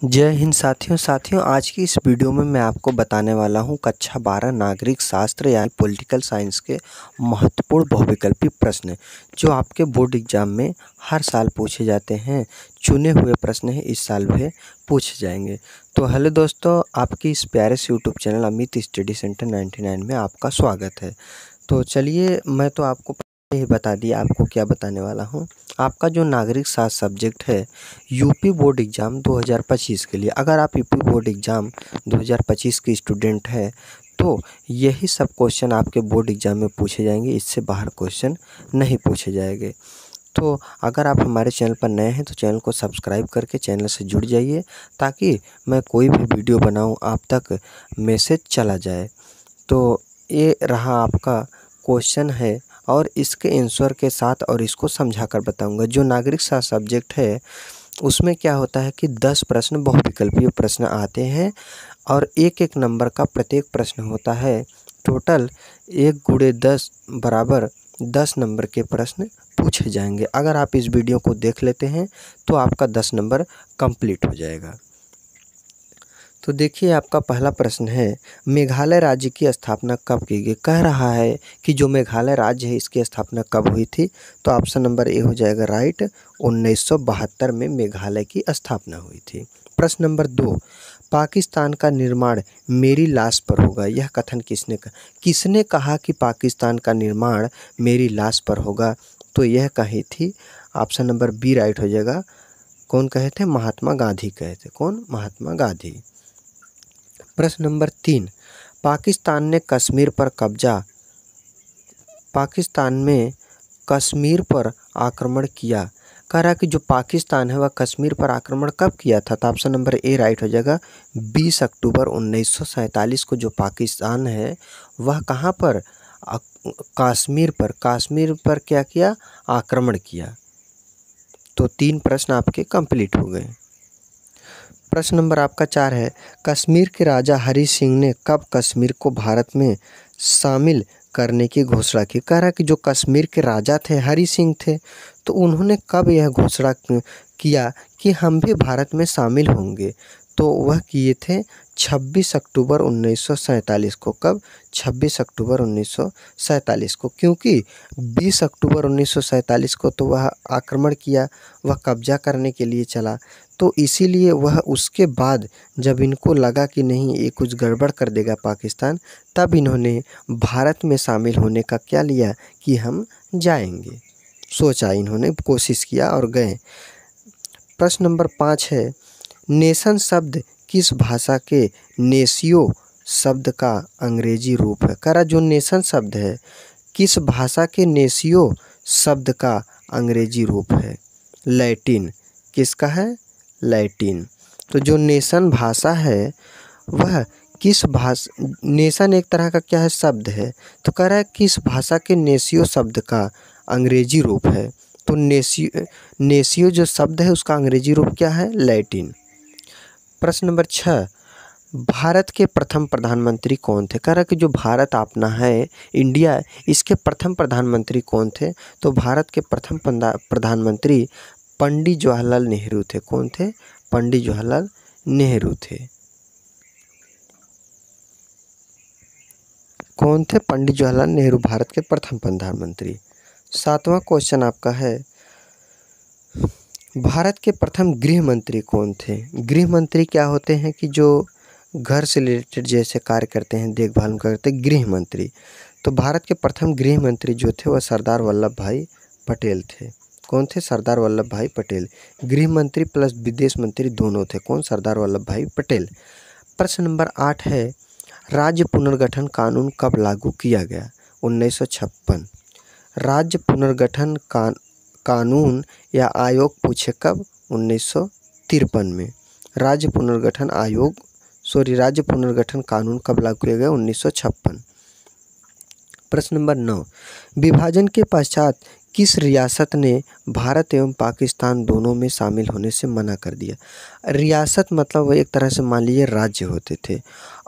जय हिंद साथियों आज की इस वीडियो में मैं आपको बताने वाला हूं कक्षा 12 नागरिक शास्त्र यानी पॉलिटिकल साइंस के महत्वपूर्ण बहुविकल्पी प्रश्न जो आपके बोर्ड एग्जाम में हर साल पूछे जाते हैं। चुने हुए प्रश्न हैं, इस साल भी पूछे जाएंगे। तो हेलो दोस्तों, आपकी इस प्यारे से YouTube channel Amit study centre 99 में आपका स्वागत है। तो चलिए, मैं तो आपको ही बता दिया आपको क्या बताने वाला हूँ। आपका जो नागरिक शास्त्र सब्जेक्ट है यूपी बोर्ड एग्ज़ाम 2025 के लिए, अगर आप यूपी बोर्ड एग्ज़ाम 2025 के स्टूडेंट हैं तो यही सब क्वेश्चन आपके बोर्ड एग्ज़ाम में पूछे जाएंगे, इससे बाहर क्वेश्चन नहीं पूछे जाएंगे। तो अगर आप हमारे चैनल पर नए हैं तो चैनल को सब्सक्राइब करके चैनल से जुड़ जाइए, ताकि मैं कोई भी वीडियो बनाऊं आप तक मैसेज चला जाए। तो ये रहा आपका क्वेश्चन है और इसके आंसर के साथ और इसको समझा कर बताऊँगा। जो नागरिक शास्त्र सब्जेक्ट है उसमें क्या होता है कि 10 प्रश्न बहुविकल्पीय प्रश्न आते हैं और एक एक नंबर का प्रत्येक प्रश्न होता है। टोटल 1 गुणे 10 बराबर 10 नंबर के प्रश्न पूछे जाएंगे। अगर आप इस वीडियो को देख लेते हैं तो आपका 10 नंबर कंप्लीट हो जाएगा। तो देखिए, आपका पहला प्रश्न है, मेघालय राज्य की स्थापना कब की गई। कह रहा है कि जो मेघालय राज्य है इसकी स्थापना कब हुई थी। तो ऑप्शन नंबर ए हो जाएगा राइट, 1972 में मेघालय की स्थापना हुई थी। प्रश्न नंबर 2, पाकिस्तान का निर्माण मेरी लाश पर होगा, यह कथन किसने कहा कि पाकिस्तान का निर्माण मेरी लाश पर होगा। तो यह कही थी, ऑप्शन नंबर बी राइट हो जाएगा। कौन कहे थे? महात्मा गांधी कहे थे। कौन? महात्मा गांधी। प्रश्न नंबर 3, पाकिस्तान ने कश्मीर पर आक्रमण किया। कह रहा कि जो पाकिस्तान है वह कश्मीर पर आक्रमण कब किया था। तो ऑप्शन नंबर ए राइट हो जाएगा, 20 अक्टूबर 1947 को जो पाकिस्तान है वह कहाँ पर? कश्मीर पर क्या किया? आक्रमण किया। तो 3 प्रश्न आपके कंप्लीट हो गए। प्रश्न नंबर आपका 4 है, कश्मीर के राजा हरि सिंह ने कब कश्मीर को भारत में शामिल करने की घोषणा की। कह रहा कि जो कश्मीर के राजा थे हरि सिंह थे, तो उन्होंने कब यह घोषणा किया कि हम भी भारत में शामिल होंगे। तो वह किए थे 26 अक्टूबर 1947 को। कब? 26 अक्टूबर 1947 को, क्योंकि 20 अक्टूबर 1947 को तो वह आक्रमण किया, वह कब्जा करने के लिए चला। तो इसीलिए वह उसके बाद जब इनको लगा कि नहीं ये कुछ गड़बड़ कर देगा पाकिस्तान, तब इन्होंने भारत में शामिल होने का क्या लिया कि हम जाएंगे। सोचा, इन्होंने कोशिश किया और गए। प्रश्न नंबर 5 है, नेशन शब्द किस भाषा के नेशियो शब्द का अंग्रेजी रूप है। कह रहा जो नेशन शब्द है किस भाषा के नेशियो शब्द का अंग्रेजी रूप है। लैटिन। किसका है? लैटिन। तो जो नेशन भाषा है वह किस भाषा, नेशन एक तरह का क्या है? शब्द है। तो कह रहा है किस भाषा के नेशियो शब्द का अंग्रेजी रूप है। तो नेशियो जो शब्द है उसका अंग्रेजी रूप क्या है? लैटिन। प्रश्न नंबर 6, भारत के प्रथम प्रधानमंत्री कौन थे। कह रहा कि जो भारत अपना है इंडिया, इसके प्रथम प्रधानमंत्री कौन थे। तो भारत के प्रथम प्रधानमंत्री पंडित जवाहरलाल नेहरू थे। कौन थे? पंडित जवाहरलाल नेहरू थे। कौन थे? पंडित जवाहरलाल नेहरू भारत के प्रथम प्रधानमंत्री। 7वां क्वेश्चन आपका है, भारत के प्रथम गृह मंत्री कौन थे। गृह मंत्री क्या होते हैं कि जो घर से रिलेटेड जैसे कार्य करते हैं, देखभाल करते हैं, गृह मंत्री। तो भारत के प्रथम गृह मंत्री जो थे वह सरदार वल्लभ भाई पटेल थे। कौन थे? सरदार वल्लभ भाई पटेल। गृह मंत्री प्लस विदेश मंत्री दोनों थे। कौन? सरदार वल्लभ भाई पटेल। प्रश्न नंबर 8 है, राज्य पुनर्गठन कानून कब लागू किया गया। 1956। राज्य पुनर्गठन कानून या आयोग पूछे कब? 1953 में। राज्य पुनर्गठन कानून कब लागू किया गया? 1956। प्रश्न नंबर 9, विभाजन के पश्चात किस रियासत ने भारत एवं पाकिस्तान दोनों में शामिल होने से मना कर दिया। रियासत मतलब वो एक तरह से मान लीजिए राज्य होते थे,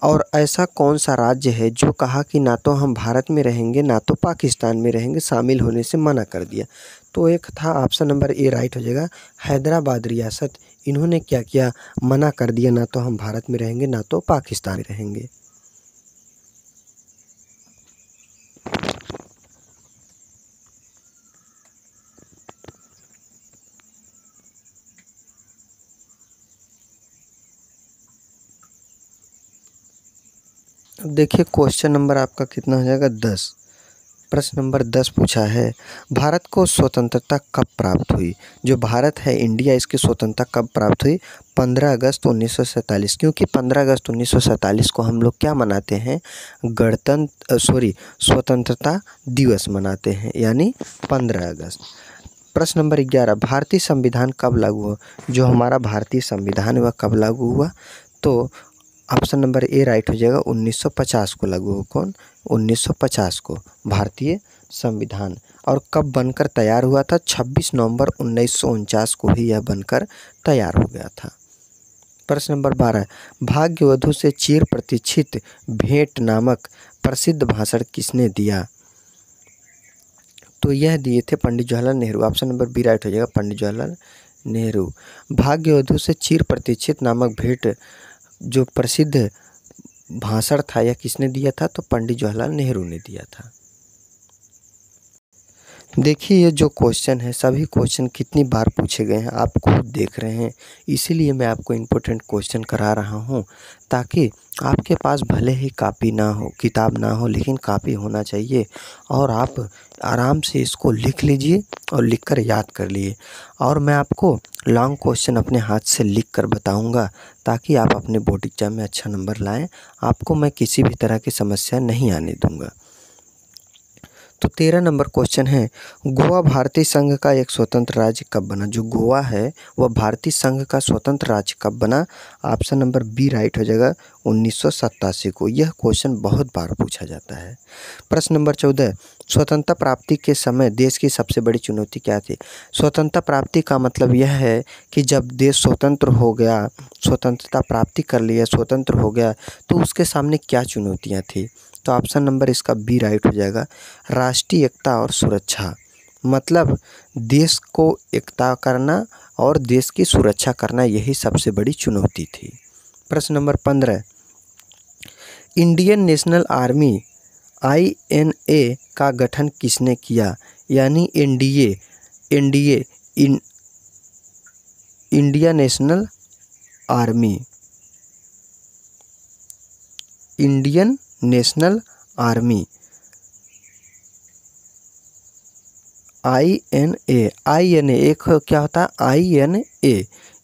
और ऐसा कौन सा राज्य है जो कहा कि ना तो हम भारत में रहेंगे ना तो पाकिस्तान में रहेंगे, शामिल होने से मना कर दिया। तो एक था, ऑप्शन नंबर ए राइट हो जाएगा, हैदराबाद रियासत इन्होंने क्या किया, मना कर दिया, ना तो हम भारत में रहेंगे ना तो पाकिस्तान में रहेंगे। अब देखिए क्वेश्चन नंबर आपका कितना हो जाएगा, 10। प्रश्न नंबर 10 पूछा है, भारत को स्वतंत्रता कब प्राप्त हुई। जो भारत है इंडिया, इसकी स्वतंत्रता कब प्राप्त हुई, 15 अगस्त 1947। क्योंकि 15 अगस्त 1947 को हम लोग क्या मनाते हैं, स्वतंत्रता दिवस मनाते हैं, यानी 15 अगस्त। प्रश्न नंबर 11, भारतीय संविधान कब लागू हुआ। जो हमारा भारतीय संविधान वह कब लागू हुआ, तो ऑप्शन नंबर ए राइट हो जाएगा, 1950 को लागू हुआ। कौन, 1950 को भारतीय संविधान। और कब बनकर तैयार हुआ था, 26 नवंबर 1949 को ही यह बनकर तैयार हो गया था। प्रश्न नंबर 12, भाग्यवधू से चिर प्रतीक्षित भेंट नामक प्रसिद्ध भाषण किसने दिया। तो यह दिए थे Pandit Jawaharlal Nehru. Option number B right हो जाएगा, पंडित जवाहरलाल नेहरू। भाग्यवधू से चिर प्रतीक्षित नामक भेंट जो प्रसिद्ध भाषण था, यह किसने दिया था, तो पंडित जवाहरलाल नेहरू ने दिया था। देखिए ये जो क्वेश्चन है, सभी क्वेश्चन कितनी बार पूछे गए हैं आप खुद देख रहे हैं, इसीलिए मैं आपको इम्पोर्टेंट क्वेश्चन करा रहा हूं, ताकि आपके पास भले ही कापी ना हो, किताब ना हो, लेकिन कापी होना चाहिए और आप आराम से इसको लिख लीजिए और लिखकर याद कर लिए। और मैं आपको लॉन्ग क्वेश्चन अपने हाथ से लिख कर बताऊँगा, ताकि आप अपने बोर्ड एग्जाम में अच्छा नंबर लाएँ। आपको मैं किसी भी तरह की समस्या नहीं आने दूँगा। तो 13 नंबर क्वेश्चन है, गोवा भारतीय संघ का एक स्वतंत्र राज्य कब बना। जो गोवा है वह भारतीय संघ का स्वतंत्र राज्य कब बना। ऑप्शन नंबर बी राइट हो जाएगा, 1987 को। यह क्वेश्चन बहुत बार पूछा जाता है। प्रश्न नंबर 14, स्वतंत्रता प्राप्ति के समय देश की सबसे बड़ी चुनौती क्या थी। स्वतंत्रता प्राप्ति का मतलब यह है कि जब देश स्वतंत्र हो गया, स्वतंत्रता प्राप्ति कर लिया, स्वतंत्र हो गया, तो उसके सामने क्या चुनौतियाँ थी। तो ऑप्शन नंबर इसका बी राइट हो जाएगा, राष्ट्रीय एकता और सुरक्षा। मतलब देश को एकता करना और देश की सुरक्षा करना, यही सबसे बड़ी चुनौती थी। प्रश्न number 15, Indian national army INA का गठन किसने किया। यानी NDA India national army, Indian national army INA एक क्या होता है, INA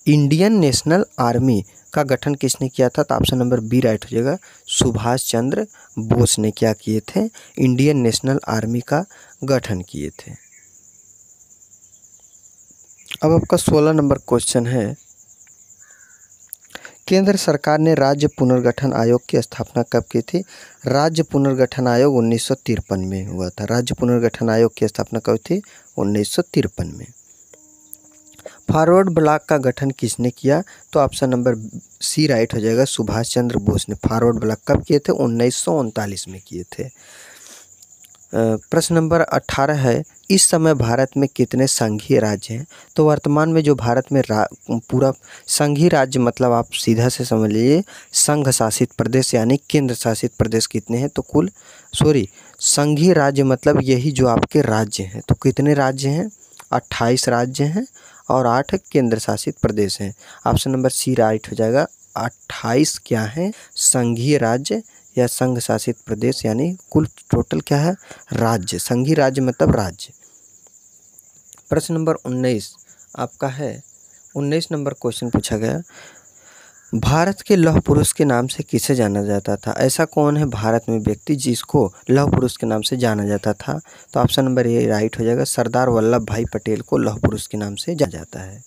इंडियन नेशनल आर्मी का गठन किसने किया था। तो ऑप्शन नंबर बी राइट हो जाएगा, सुभाष चंद्र बोस ने क्या किए थे, इंडियन नेशनल आर्मी का गठन किए थे। अब आपका 16 नंबर क्वेश्चन है, केंद्र सरकार ने राज्य पुनर्गठन आयोग की स्थापना कब की थी। राज्य पुनर्गठन आयोग 1953 में हुआ था। राज्य पुनर्गठन आयोग की स्थापना कब थी, 1953 में। फॉरवर्ड ब्लॉक का गठन किसने किया। तो ऑप्शन नंबर सी राइट हो जाएगा, सुभाष चंद्र बोस ने। फॉरवर्ड ब्लॉक कब किए थे, 1939 में किए थे। प्रश्न नंबर 18 है, इस समय भारत में कितने संघीय राज्य हैं। तो वर्तमान में जो भारत में पूरा संघीय राज्य, मतलब आप सीधा से समझ लीजिए संघ शासित प्रदेश यानी केंद्र शासित प्रदेश कितने हैं। तो संघीय राज्य मतलब यही जो आपके राज्य हैं। तो कितने राज्य हैं, 28 राज्य हैं और 8 केंद्र शासित प्रदेश हैं। ऑप्शन नंबर सी राइट हो जाएगा, 28 क्या है, संघीय राज्य या संघ शासित प्रदेश, यानी कुल टोटल क्या है, राज्य। संघीय राज्य मतलब राज्य। प्रश्न नंबर 19 आपका है, 19 नंबर क्वेश्चन पूछा गया, भारत के लौह पुरुष के नाम से किसे जाना जाता था। ऐसा कौन है भारत में व्यक्ति जिसको लौह पुरुष के नाम से जाना जाता था। तो ऑप्शन नंबर ए राइट हो जाएगा, सरदार वल्लभ भाई पटेल को लौह पुरुष के नाम से जाना जाता है।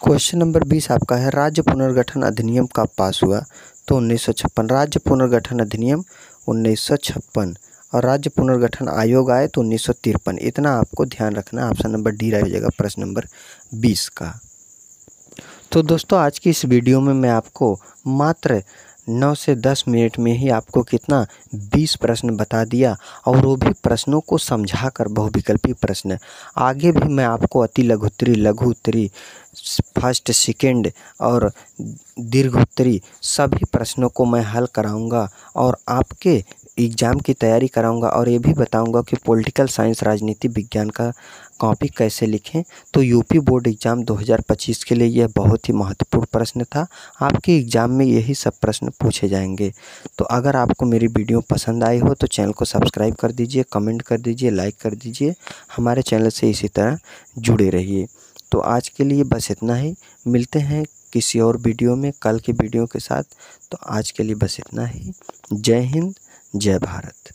क्वेश्चन नंबर 20 आपका है, राज्य पुनर्गठन अधिनियम कब पास हुआ। तो 1956। राज्य पुनर्गठन अधिनियम 1956 और राज्य पुनर्गठन आयोग आए तो 1953। इतना आपको ध्यान रखना। ऑप्शन नंबर डी रह जाएगा प्रश्न नंबर 20 का। तो दोस्तों आज की इस वीडियो में मैं आपको मात्र 9 से 10 मिनट में ही आपको कितना 20 प्रश्न बता दिया, और वो भी प्रश्नों को समझा कर बहुविकल्पी प्रश्न। आगे भी मैं आपको अति लघु उत्तरी, लघु उत्तरी, फर्स्ट सेकंड और दीर्घ उत्तरी सभी प्रश्नों को मैं हल कराऊंगा और आपके एग्ज़ाम की तैयारी कराऊंगा, और ये भी बताऊंगा कि पॉलिटिकल साइंस राजनीति विज्ञान का कॉपी कैसे लिखें। तो यूपी बोर्ड एग्ज़ाम 2025 के लिए यह बहुत ही महत्वपूर्ण प्रश्न था। आपके एग्ज़ाम में यही सब प्रश्न पूछे जाएंगे। तो अगर आपको मेरी वीडियो पसंद आई हो तो चैनल को सब्सक्राइब कर दीजिए, कमेंट कर दीजिए, लाइक कर दीजिए। हमारे चैनल से इसी तरह जुड़े रहिए। तो आज के लिए बस इतना ही। मिलते हैं किसी और वीडियो में कल के वीडियो के साथ। तो आज के लिए बस इतना ही। जय हिंद, जय भारत।